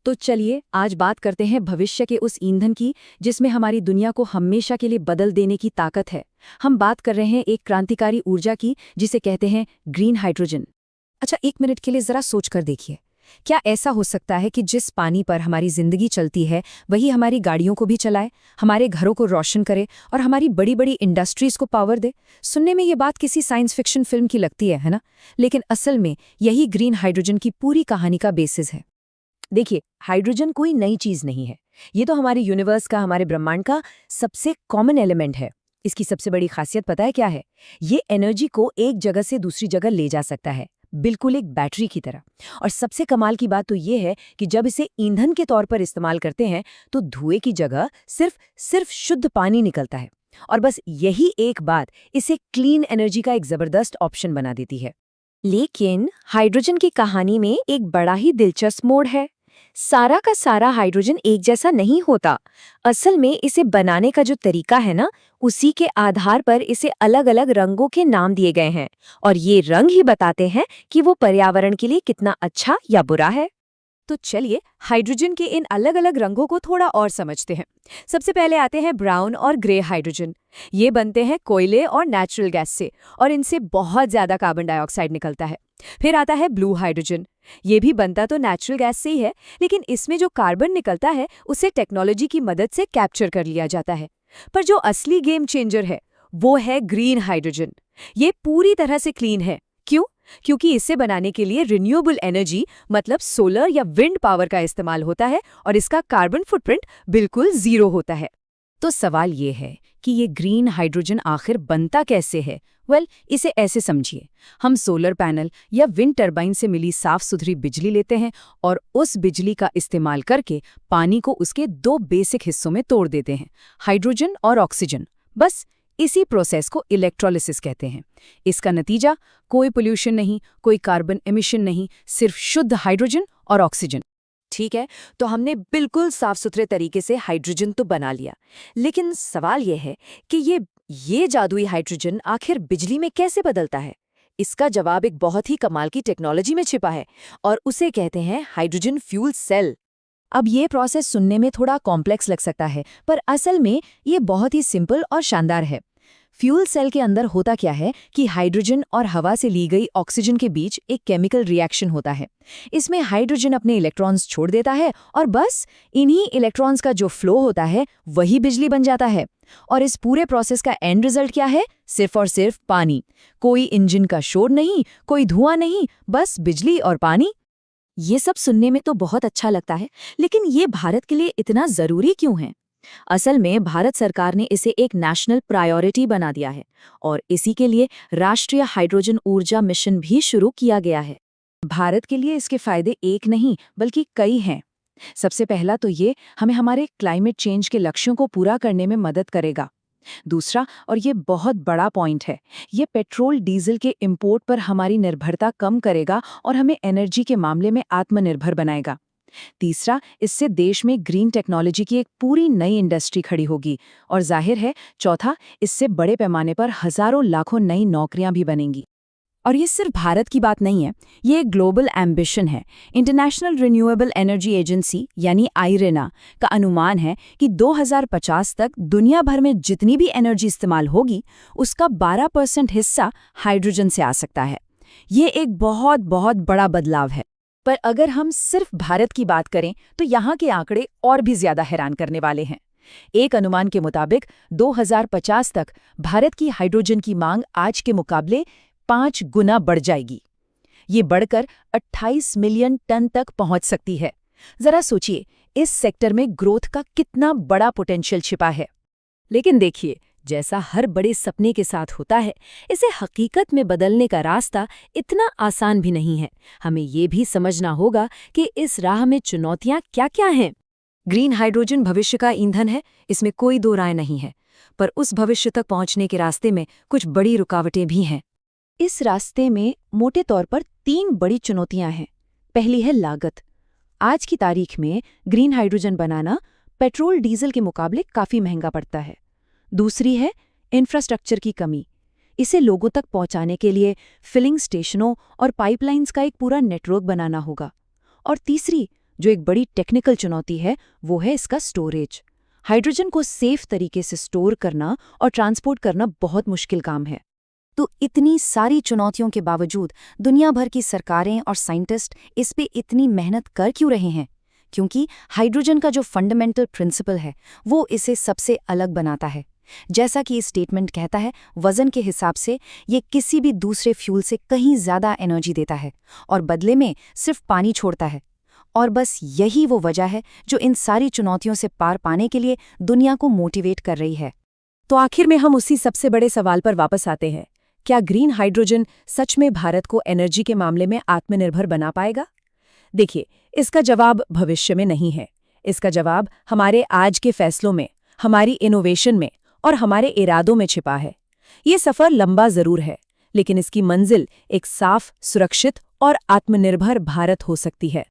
तो चलिए आज बात करते हैं भविष्य के उस ईंधन की जिसमें हमारी दुनिया को हमेशा के लिए बदल देने की ताकत है। हम बात कर रहे हैं एक क्रांतिकारी ऊर्जा की जिसे कहते हैं ग्रीन हाइड्रोजन। अच्छा, एक मिनट के लिए जरा सोच कर देखिए, क्या ऐसा हो सकता है कि जिस पानी पर हमारी जिंदगी चलती है वही हमारी गाड़ियों को भी चलाए, हमारे घरों को रोशन करे और हमारी बड़ी बड़ी इंडस्ट्रीज को पावर दे? सुनने में ये बात किसी साइंस फिक्शन फिल्म की लगती है ना? लेकिन असल में यही ग्रीन हाइड्रोजन की पूरी कहानी का बेसिस है। देखिए, हाइड्रोजन कोई नई चीज नहीं है। ये तो हमारे यूनिवर्स का, हमारे ब्रह्मांड का सबसे कॉमन एलिमेंट है। इसकी सबसे बड़ी खासियत पता है क्या है? ये एनर्जी को एक जगह से दूसरी जगह ले जा सकता है, बिल्कुल एक बैटरी की तरह। और सबसे कमाल की बात तो ये है कि जब इसे ईंधन के तौर पर इस्तेमाल करते हैं तो धुएं की जगह सिर्फ शुद्ध पानी निकलता है। और बस यही एक बात इसे क्लीन एनर्जी का एक जबरदस्त ऑप्शन बना देती है। लेकिन हाइड्रोजन की कहानी में एक बड़ा ही दिलचस्प मोड़ है। सारा का सारा हाइड्रोजन एक जैसा नहीं होता। असल में इसे बनाने का जो तरीका है ना, उसी के आधार पर इसे अलग अलग रंगों के नाम दिए गए हैं। और ये रंग ही बताते हैं कि वो पर्यावरण के लिए कितना अच्छा या बुरा है। तो चलिए हाइड्रोजन के इन अलग अलग रंगों को थोड़ा और समझते हैं। सबसे पहले आते हैं ब्राउन और ग्रे हाइड्रोजन। ये बनते हैं कोयले और नेचुरल गैस से, और इनसे बहुत ज्यादा कार्बन डाइऑक्साइड निकलता है। फिर आता है ब्लू हाइड्रोजन। ये भी बनता तो नेचुरल गैस से ही है, लेकिन इसमें जो कार्बन निकलता है उसे टेक्नोलॉजी की मदद से कैप्चर कर लिया जाता है। पर जो असली गेम चेंजर है वो है ग्रीन हाइड्रोजन। ये पूरी तरह से क्लीन है। क्यों? क्योंकि इसे बनाने के लिए रिन्यूएबल एनर्जी मतलब सोलर या विंड पावर का इस्तेमाल होता है, और इसका कार्बन फुटप्रिंट बिल्कुल जीरो होता है। तो सवाल ये है कि ये ग्रीन हाइड्रोजन आखिर बनता कैसे है? इसे ऐसे समझिए, हम सोलर पैनल या विंड टरबाइन से मिली साफ सुथरी बिजली लेते हैं और उस बिजली का इस्तेमाल करके पानी को उसके दो बेसिक हिस्सों में तोड़ देते हैं, हाइड्रोजन और ऑक्सीजन। बस इसी प्रोसेस को इलेक्ट्रोलिसिस कहते हैं। इसका नतीजा कोई पोल्यूशन नहीं, कोई कार्बन एमिशन नहीं, सिर्फ शुद्ध हाइड्रोजन और ऑक्सीजन। ठीक है, तो हमने बिल्कुल साफ सुथरे तरीके से हाइड्रोजन तो बना लिया, लेकिन सवाल यह है कि ये जादुई हाइड्रोजन आखिर बिजली में कैसे बदलता है? इसका जवाब एक बहुत ही कमाल की टेक्नोलॉजी में छिपा है, और उसे कहते हैं हाइड्रोजन फ्यूल सेल। अब ये प्रोसेस सुनने में थोड़ा कॉम्प्लेक्स लग सकता है, पर असल में ये बहुत ही सिंपल और शानदार है। फ्यूल सेल के अंदर होता क्या है कि हाइड्रोजन और हवा से ली गई ऑक्सीजन के बीच एक केमिकल रिएक्शन होता है। इसमें हाइड्रोजन अपने इलेक्ट्रॉन्स छोड़ देता है और बस इन्हीं इलेक्ट्रॉन्स का जो फ्लो होता है वही बिजली बन जाता है। और इस पूरे प्रोसेस का एंड रिजल्ट क्या है? सिर्फ और सिर्फ पानी। कोई इंजन का शोर नहीं, कोई धुआं नहीं, बस बिजली और पानी। ये सब सुनने में तो बहुत अच्छा लगता है, लेकिन ये भारत के लिए इतना जरूरी क्यों है? असल में भारत सरकार ने इसे एक नेशनल प्रायोरिटी बना दिया है, और इसी के लिए राष्ट्रीय हाइड्रोजन ऊर्जा मिशन भी शुरू किया गया है। भारत के लिए इसके फायदे एक नहीं बल्कि कई हैं। सबसे पहला तो ये हमें हमारे क्लाइमेट चेंज के लक्ष्यों को पूरा करने में मदद करेगा। दूसरा, और ये बहुत बड़ा पॉइंट है, ये पेट्रोल डीजल के इंपोर्ट पर हमारी निर्भरता कम करेगा और हमें एनर्जी के मामले में आत्मनिर्भर बनाएगा। तीसरा, इससे देश में ग्रीन टेक्नोलॉजी की एक पूरी नई इंडस्ट्री खड़ी होगी। और जाहिर है चौथा, इससे बड़े पैमाने पर हजारों लाखों नई नौकरियां भी बनेंगी। और ये सिर्फ भारत की बात नहीं है, ये एक ग्लोबल एम्बिशन है। इंटरनेशनल रिन्यूएबल एनर्जी एजेंसी यानी आईरेना का अनुमान है कि 2050 तक दुनिया भर में जितनी भी एनर्जी इस्तेमाल होगी उसका 12% हिस्सा हाइड्रोजन से आ सकता है। ये एक बहुत बहुत बड़ा बदलाव है। पर अगर हम सिर्फ भारत की बात करें तो यहाँ के आंकड़े और भी ज्यादा हैरान करने वाले हैं। एक अनुमान के मुताबिक 2050 तक भारत की हाइड्रोजन की मांग आज के मुकाबले 5 गुना बढ़ जाएगी। ये बढ़कर 28 मिलियन टन तक पहुंच सकती है। जरा सोचिए, इस सेक्टर में ग्रोथ का कितना बड़ा पोटेंशियल छिपा है। लेकिन देखिए, जैसा हर बड़े सपने के साथ होता है, इसे हकीकत में बदलने का रास्ता इतना आसान भी नहीं है। हमें ये भी समझना होगा कि इस राह में चुनौतियां क्या-क्या हैं। ग्रीन हाइड्रोजन भविष्य का ईंधन है, इसमें कोई दो राय नहीं है, पर उस भविष्य तक पहुंचने के रास्ते में कुछ बड़ी रुकावटें भी हैं। इस रास्ते में मोटे तौर पर 3 बड़ी चुनौतियां हैं। पहली है लागत। आज की तारीख में ग्रीन हाइड्रोजन बनाना पेट्रोल डीजल के मुकाबले काफी महंगा पड़ता है। दूसरी है इंफ्रास्ट्रक्चर की कमी। इसे लोगों तक पहुंचाने के लिए फिलिंग स्टेशनों और पाइपलाइंस का एक पूरा नेटवर्क बनाना होगा। और तीसरी, जो एक बड़ी टेक्निकल चुनौती है वो है इसका स्टोरेज। हाइड्रोजन को सेफ तरीके से स्टोर करना और ट्रांसपोर्ट करना बहुत मुश्किल काम है। तो इतनी सारी चुनौतियों के बावजूद दुनिया भर की सरकारें और साइंटिस्ट इस पे इतनी मेहनत कर क्यों रहे हैं? क्योंकि हाइड्रोजन का जो फंडामेंटल प्रिंसिपल है वो इसे सबसे अलग बनाता है। जैसा कि इस स्टेटमेंट कहता है, वजन के हिसाब से ये किसी भी दूसरे फ्यूल से कहीं ज़्यादा एनर्जी देता है और बदले में सिर्फ पानी छोड़ता है। और बस यही वो वजह है जो इन सारी चुनौतियों से पार पाने के लिए दुनिया को मोटिवेट कर रही है। तो आखिर में हम उसी सबसे बड़े सवाल पर वापस आते हैं, क्या ग्रीन हाइड्रोजन सच में भारत को एनर्जी के मामले में आत्मनिर्भर बना पाएगा? देखिए, इसका जवाब भविष्य में नहीं है। इसका जवाब हमारे आज के फैसलों में, हमारी इनोवेशन में और हमारे इरादों में छिपा है। ये सफ़र लंबा ज़रूर है, लेकिन इसकी मंजिल एक साफ, सुरक्षित और आत्मनिर्भर भारत हो सकती है।